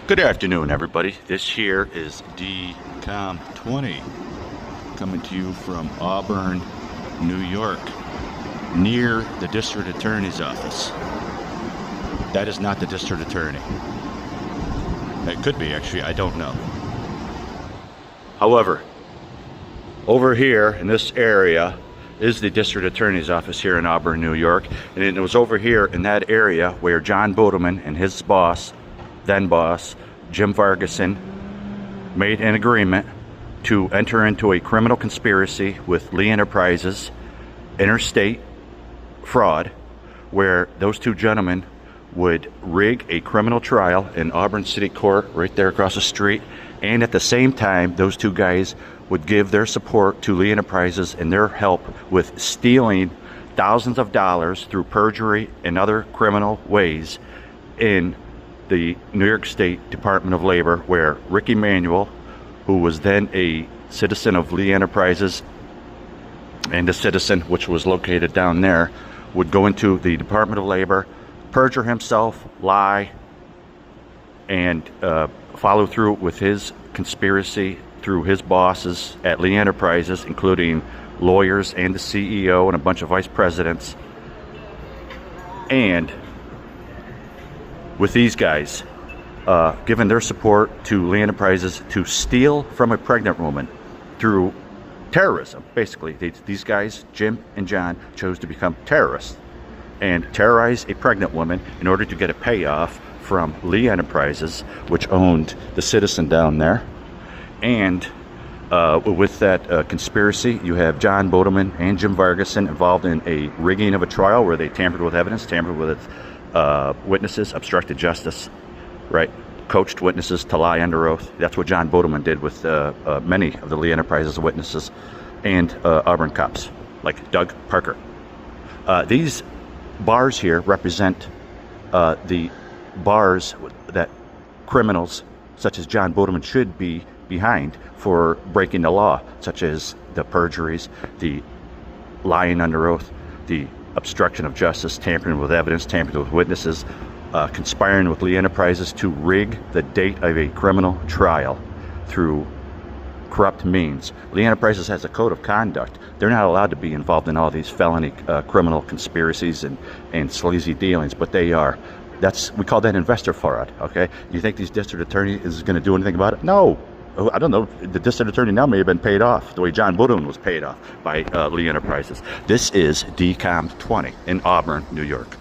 Good afternoon, everybody. This here is DCOM 20 coming to you from Auburn, New York, near the District Attorney's office. That is not the District Attorney. It could be, actually, I don't know. However, over here in this area is the District Attorney's office here in Auburn, New York. And it was over here in that area where John Bodeman and his boss, then boss, Jim Vargason, made an agreement to enter into a criminal conspiracy with Lee Enterprises, interstate fraud, where those two gentlemen would rig a criminal trial in Auburn City Court right there across the street, and at the same time those two guys would give their support to Lee Enterprises and their help with stealing thousands of dollars through perjury and other criminal ways in the New York State Department of Labor, where Rick Emanuel, who was then a citizen of Lee Enterprises and a citizen which was located down there, would go into the Department of Labor, perjure himself, lie, and follow through with his conspiracy through his bosses at Lee Enterprises, including lawyers and the CEO and a bunch of vice presidents. And with these guys giving their support to Lee Enterprises to steal from a pregnant woman through terrorism. Basically, these guys, Jim and John, chose to become terrorists and terrorize a pregnant woman in order to get a payoff from Lee Enterprises, which owned the citizen down there. And with that conspiracy, you have John Bodeman and Jim Vargason involved in a rigging of a trial where they tampered with evidence, tampered with witnesses, obstructed justice, right? Coached witnesses to lie under oath. That's what John Bodeman did with many of the Lee Enterprises witnesses and Auburn cops, like Doug Parker. These bars here represent the bars that criminals such as John Bodeman should be behind for breaking the law, such as the perjuries, the lying under oath, the obstruction of justice, tampering with evidence, tampering with witnesses, conspiring with Lee Enterprises to rig the date of a criminal trial through corrupt means. Lee Enterprises has a code of conduct. They're not allowed to be involved in all these felony criminal conspiracies and sleazy dealings, but they are. We call that investor fraud, okay? You think these district attorney is going to do anything about it? No. I don't know. The district attorney now may have been paid off the way John Bodeman was paid off by Lee Enterprises. This is DCOM 20 in Auburn, New York.